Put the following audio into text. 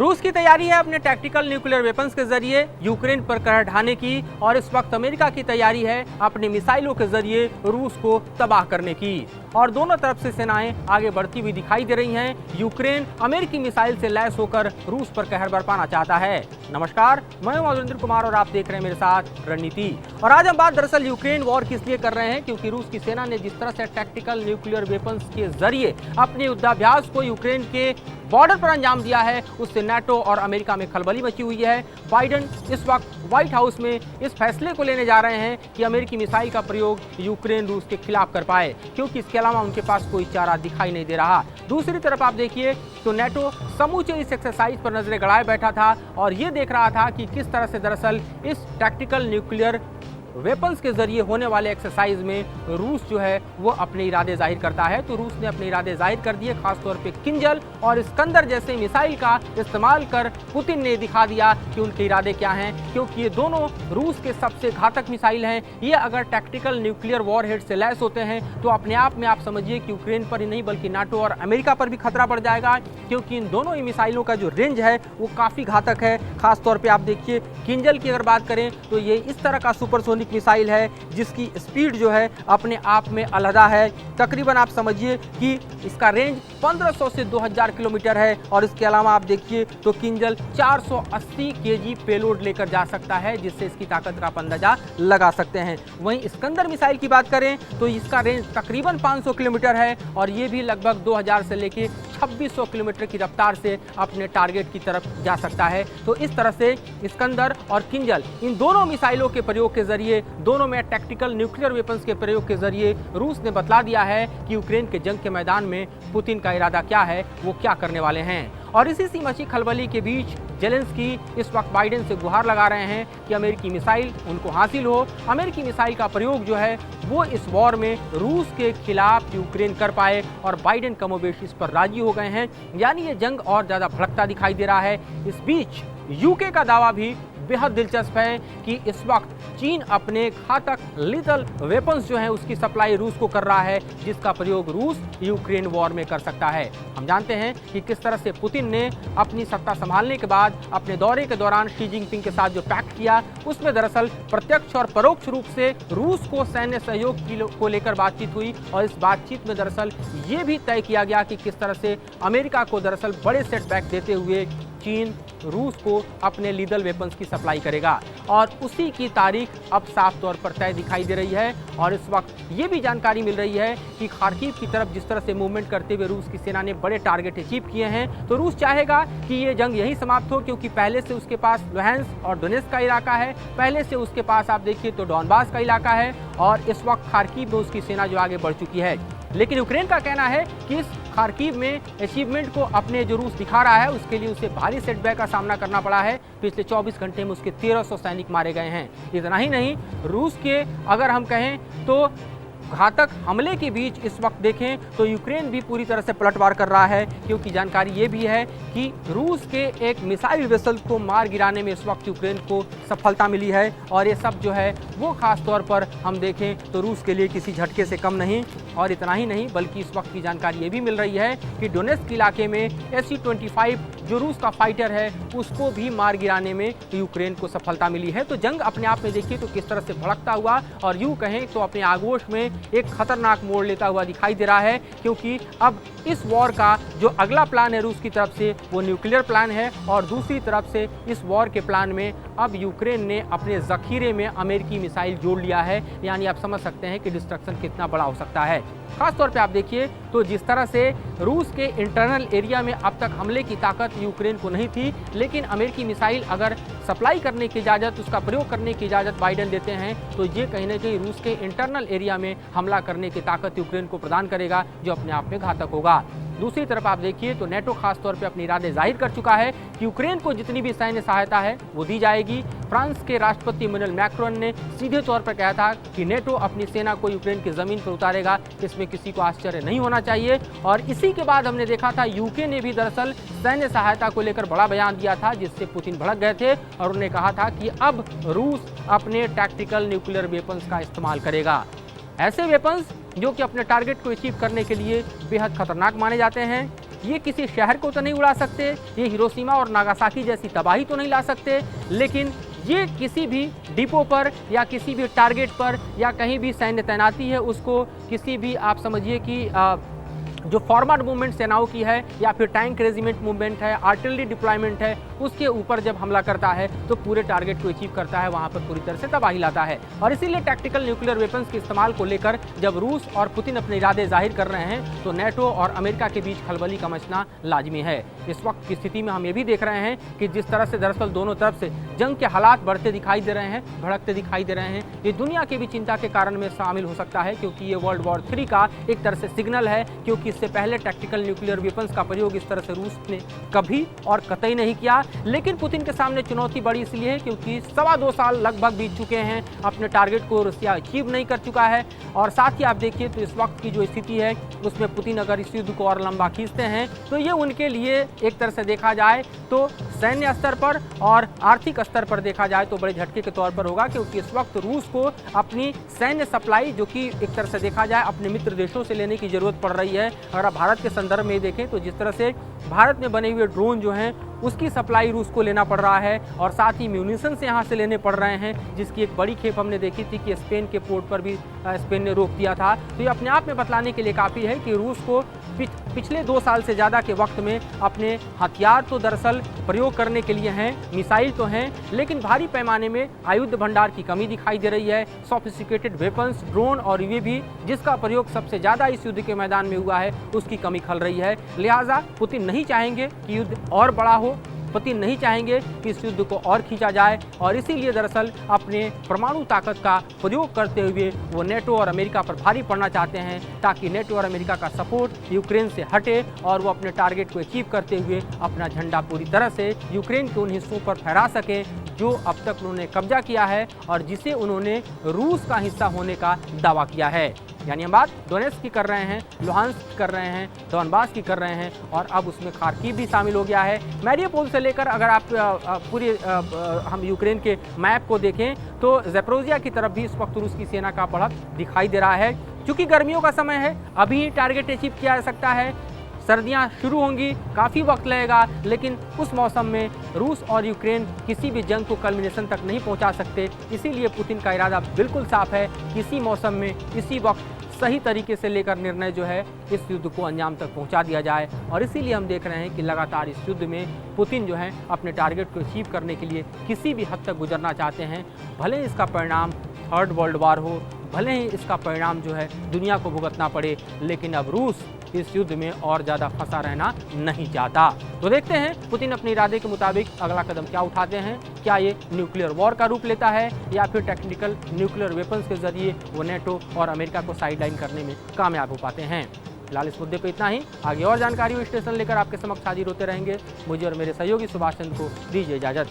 रूस की तैयारी है अपने टैक्टिकल न्यूक्लियर वेपन्स के जरिए यूक्रेन पर कहर ढाने की, और इस वक्त अमेरिका की तैयारी है अपने मिसाइलों के जरिए रूस को तबाह करने की। और दोनों तरफ से सेनाएं आगे बढ़ती हुई दिखाई दे रही हैं। यूक्रेन अमेरिकी मिसाइल से लैस होकर रूस पर कहर बरपाना चाहता है। नमस्कार, मैं हूं अजविंदर कुमार और आप देख रहे हैं मेरे साथ रणनीति। और आज हम बात दरअसल यूक्रेन वॉर किस लिए कर रहे हैं, क्योंकि रूस की सेना ने जिस तरह से टैक्टिकल न्यूक्लियर वेपन्स के जरिए अपने युद्धाभ्यास को यूक्रेन के बॉर्डर पर अंजाम दिया है, उससे नाटो और अमेरिका में खलबली मची हुई है। बाइडेन इस वक्त व्हाइट हाउस में इस फैसले को लेने जा रहे हैं कि अमेरिकी मिसाइल का प्रयोग यूक्रेन रूस के खिलाफ कर पाए, क्योंकि इसके अलावा उनके पास कोई चारा दिखाई नहीं दे रहा। दूसरी तरफ आप देखिए तो नाटो समूचे इस एक्सरसाइज पर नजरें गड़ाए बैठा था और ये देख रहा था कि किस तरह से दरअसल इस टैक्टिकल न्यूक्लियर वेपन्स के जरिए होने वाले एक्सरसाइज में रूस जो है वो अपने इरादे जाहिर करता है। तो रूस ने अपने इरादे जाहिर कर दिए, खासतौर पे किंजल और इस्कंदर जैसे मिसाइल का इस्तेमाल कर पुतिन ने दिखा दिया कि उनके इरादे क्या हैं, क्योंकि ये दोनों रूस के सबसे घातक मिसाइल हैं। ये अगर टैक्टिकल न्यूक्लियर वॉरहेड से लैस होते हैं तो अपने आप में आप समझिए कि यूक्रेन पर ही नहीं बल्कि नाटो और अमेरिका पर भी खतरा बढ़ जाएगा, क्योंकि इन दोनों ही मिसाइलों का जो रेंज है वो काफ़ी घातक है। खासतौर पर आप देखिए किंजल की अगर बात करें तो ये इस तरह का सुपरसोनिक मिसाइल है जिसकी स्पीड जो है अपने आप में अलहदा है। तकरीबन आप समझिए कि इसका रेंज 1500 से 2000 किलोमीटर है। और इसके अलावा आप देखिए तो किंजल 480 केजी पेलोड लेकर जा सकता है, जिससे इसकी ताकत का आप अंदाजा लगा सकते हैं। वहीं इस्कंदर मिसाइल की बात करें तो इसका रेंज तकरीबन 500 किलोमीटर है और ये भी लगभग 2000 से लेके 2600 किलोमीटर की रफ्तार से अपने टारगेट की तरफ जा सकता है। तो इस तरह से इस्कंदर और किंजल इन दोनों मिसाइलों के प्रयोग के जरिए, दोनों में टैक्टिकल न्यूक्लियर वेपन्स के प्रयोग के जरिए रूस ने बतला दिया है कि यूक्रेन के जंग के मैदान में पुतिन का इरादा क्या है, वो क्या करने वाले हैं। और इसी सी मची खलबली के बीच जेलेंस्की इस वक्त बाइडेन से गुहार लगा रहे हैं कि अमेरिकी मिसाइल उनको हासिल हो, अमेरिकी मिसाइल का प्रयोग जो है वो इस वॉर में रूस के खिलाफ यूक्रेन कर पाए। और बाइडेन कमोबेश इस पर राजी हो गए हैं, यानी ये जंग और ज़्यादा भड़कता दिखाई दे रहा है। इस बीच यूके का दावा भी बेहद दिलचस्प है कि इस वक्त चीन अपने घातक लीथल वेपन्स जो हैं उसकी सप्लाई रूस को कर रहा है, जिसका प्रयोग रूस यूक्रेन वॉर में कर सकता है। हम जानते हैं कि किस तरह से पुतिन ने अपनी सत्ता संभालने के बाद अपने दौरे के दौरान शी जिनपिंग के साथ जो पैक्ट किया उसमें दरअसल प्रत्यक्ष और परोक्ष रूप से रूस को सैन्य सहयोग को लेकर बातचीत हुई। और इस बातचीत में दरअसल ये भी तय किया गया कि किस तरह से अमेरिका को दरअसल बड़े सेटबैक देते हुए चीन रूस को अपने लीथल वेपन्स की सप्लाई करेगा। और उसी की तारीख अब साफ तौर पर तय दिखाई दे रही है। और इस वक्त ये भी जानकारी मिल रही है कि खार्किव की तरफ जिस तरह से मूवमेंट करते हुए रूस की सेना ने बड़े टारगेट अचीव किए हैं, तो रूस चाहेगा कि ये जंग यहीं समाप्त हो, क्योंकि पहले से उसके पास लुहांस्क और डोनेट्स्क का इलाका है, पहले से उसके पास आप देखिए तो डॉनबास का इलाका है, और इस वक्त खार्किव में उसकी सेना जो आगे बढ़ चुकी है। लेकिन यूक्रेन का कहना है कि इस खार्किव में अचीवमेंट को अपने जो रूस दिखा रहा है उसके लिए उसे भारी सेटबैक का सामना करना पड़ा है। पिछले 24 घंटे में उसके 1300 सैनिक मारे गए हैं। इतना ही नहीं, रूस के अगर हम कहें तो घातक हमले के बीच इस वक्त देखें तो यूक्रेन भी पूरी तरह से पलटवार कर रहा है, क्योंकि जानकारी ये भी है कि रूस के एक मिसाइल वेसल को मार गिराने में इस वक्त यूक्रेन को सफलता मिली है। और ये सब जो है वो खास तौर पर हम देखें तो रूस के लिए किसी झटके से कम नहीं। और इतना ही नहीं, बल्कि इस वक्त की जानकारी ये भी मिल रही है कि डोनेट्स्क इलाके में SU-25 जो रूस का फाइटर है उसको भी मार गिराने में यूक्रेन को सफलता मिली है। तो जंग अपने आप में देखिए तो किस तरह से भड़कता हुआ और यूँ कहें तो अपने आगोश में एक खतरनाक मोड़ लेता हुआ दिखाई दे रहा है, क्योंकि अब इस वॉर का जो अगला प्लान है रूस की तरफ से वो न्यूक्लियर प्लान है। और दूसरी तरफ से इस वॉर के प्लान में अब यूक्रेन ने अपने जखीरे में अमेरिकी मिसाइल जोड़ लिया है, यानी आप समझ सकते हैं कि डिस्ट्रक्शन कितना बड़ा हो सकता है। खासतौर पे आप देखिए तो जिस तरह से रूस के इंटरनल एरिया में अब तक हमले की ताकत यूक्रेन को नहीं थी, लेकिन अमेरिकी मिसाइल अगर सप्लाई करने की इजाज़त, उसका प्रयोग करने की इजाज़त बाइडेन देते हैं तो ये कहीं ना कहीं रूस के इंटरनल एरिया में हमला करने की ताकत यूक्रेन को प्रदान करेगा, जो अपने आप में घातक होगा। दूसरी तरफ आप देखिए तो नेटो खासतौर पे अपने इरादे जाहिर कर चुका है कि यूक्रेन को जितनी भी सैन्य सहायता है वो दी जाएगी। फ्रांस के राष्ट्रपति इमैनुअल मैक्रोन ने सीधे तौर पर कहा था कि नेटो अपनी सेना को यूक्रेन की जमीन पर उतारेगा, इसमें किसी को आश्चर्य नहीं होना चाहिए। और इसी के बाद हमने देखा था यूके ने भी दरअसल सैन्य सहायता को लेकर बड़ा बयान दिया था, जिससे पुतिन भड़क गए थे और उन्होंने कहा था कि अब रूस अपने टैक्टिकल न्यूक्लियर वेपन्स का इस्तेमाल करेगा। ऐसे वेपन्स जो कि अपने टारगेट को अचीव करने के लिए बेहद खतरनाक माने जाते हैं। ये किसी शहर को तो नहीं उड़ा सकते, ये हिरोशिमा और नागासाकी जैसी तबाही तो नहीं ला सकते, लेकिन ये किसी भी डिपो पर या किसी भी टारगेट पर या कहीं भी सैन्य तैनाती है उसको, किसी भी आप समझिए कि जो फॉरवर्ड मूवमेंट सेनाओं की है या फिर टैंक रेजिमेंट मूवमेंट है, आर्टिलरी डिप्लॉयमेंट है, उसके ऊपर जब हमला करता है तो पूरे टारगेट को अचीव करता है, वहां पर पूरी तरह से तबाही लाता है। और इसीलिए टैक्टिकल न्यूक्लियर वेपन्स के इस्तेमाल को लेकर जब रूस और पुतिन अपने इरादे जाहिर कर रहे हैं तो नेटो और अमेरिका के बीच खलबली का मचना लाजमी है। इस वक्त की स्थिति में हम ये भी देख रहे हैं कि जिस तरह से दरअसल दोनों तरफ से जंग के हालात बढ़ते दिखाई दे रहे हैं, भड़कते दिखाई दे रहे हैं, ये दुनिया के भी चिंता के कारण में शामिल हो सकता है, क्योंकि ये वर्ल्ड वॉर 3 का एक तरह से सिग्नल है, क्योंकि इससे पहले टैक्टिकल न्यूक्लियर वेपन्स का प्रयोग इस तरह से रूस ने कभी और कतई नहीं किया। लेकिन पुतिन के सामने चुनौती बड़ी इसलिए है क्योंकि 2.25 साल लगभग बीत चुके हैं, अपने टारगेट को रसिया अचीव नहीं कर चुका है। और साथ ही आप देखिए तो इस वक्त की जो स्थिति है उसमें पुतिन अगर इस युद्ध को और लंबा खींचते हैं तो ये उनके लिए एक तरह से देखा जाए तो सैन्य स्तर पर और आर्थिक स्तर पर देखा जाए तो बड़े झटके के तौर पर होगा, क्योंकि इस वक्त रूस को अपनी सैन्य सप्लाई जो कि एक तरह से देखा जाए अपने मित्र देशों से लेने की जरूरत पड़ रही है। अगर आप भारत के संदर्भ में देखें तो जिस तरह से भारत में बने हुए ड्रोन जो हैं उसकी सप्लाई रूस को लेना पड़ रहा है और साथ ही म्यूनिशन से यहाँ से लेने पड़ रहे हैं, जिसकी एक बड़ी खेप हमने देखी थी कि स्पेन के पोर्ट पर भी स्पेन ने रोक दिया था। तो ये अपने आप में बतलाने के लिए काफ़ी है कि रूस को पिछले 2 साल से ज़्यादा के वक्त में अपने हथियार तो दरअसल प्रयोग करने के लिए हैं, मिसाइल तो हैं, लेकिन भारी पैमाने में आयुध भंडार की कमी दिखाई दे रही है। सोफिस्टिकेटेड वेपन्स, ड्रोन और यूएवी जिसका प्रयोग सबसे ज़्यादा इस युद्ध के मैदान में हुआ है उसकी कमी खल रही है। लिहाजा पुतिन नहीं चाहेंगे कि युद्ध और बड़ा हो, पुतिन नहीं चाहेंगे कि इस युद्ध को और खींचा जाए और इसीलिए दरअसल अपने परमाणु ताकत का प्रयोग करते हुए वो नेटो और अमेरिका पर भारी पड़ना चाहते हैं, ताकि नेटो और अमेरिका का सपोर्ट यूक्रेन से हटे और वो अपने टारगेट को अचीव करते हुए अपना झंडा पूरी तरह से यूक्रेन के उन हिस्सों पर फहरा सकें जो अब तक उन्होंने कब्जा किया है और जिसे उन्होंने रूस का हिस्सा होने का दावा किया है। यानी हम बात डोनेट्स्क की कर रहे हैं, लुहांस्क की कर रहे हैं, डोनबास की कर रहे हैं और अब उसमें खार्किव भी शामिल हो गया है। मैरियोपोल से लेकर अगर आप पूरी हम यूक्रेन के मैप को देखें तो ज़ैपोरिज़िया की तरफ भी इस वक्त रूस की सेना का बढ़त दिखाई दे रहा है। क्योंकि गर्मियों का समय है, अभी टारगेट अचीव किया जा सकता है, सर्दियां शुरू होंगी, काफ़ी वक्त लगेगा, लेकिन उस मौसम में रूस और यूक्रेन किसी भी जंग को कल्मिनेशन तक नहीं पहुंचा सकते। इसीलिए पुतिन का इरादा बिल्कुल साफ है, किसी मौसम में इसी वक्त सही तरीके से लेकर निर्णय जो है इस युद्ध को अंजाम तक पहुंचा दिया जाए। और इसीलिए हम देख रहे हैं कि लगातार इस युद्ध में पुतिन जो है अपने टारगेट को अचीव करने के लिए किसी भी हद तक गुजरना चाहते हैं, भले ही इसका परिणाम थर्ड वर्ल्ड वार हो, भले ही इसका परिणाम जो है दुनिया को भुगतना पड़े, लेकिन अब रूस इस युद्ध में और ज़्यादा फंसा रहना नहीं चाहता। तो देखते हैं पुतिन अपने इरादे के मुताबिक अगला कदम क्या उठाते हैं। क्या ये न्यूक्लियर वॉर का रूप लेता है या फिर टेक्निकल न्यूक्लियर वेपन्स के जरिए वो नेटो और अमेरिका को साइडलाइन करने में कामयाब हो पाते हैं। फिलहाल इस मुद्दे पर इतना ही। आगे और जानकारी स्टेशन लेकर आपके समक्ष हाजिर होते रहेंगे। मुझे और मेरे सहयोगी सुभाष चंद्र को दीजिए इजाज़त।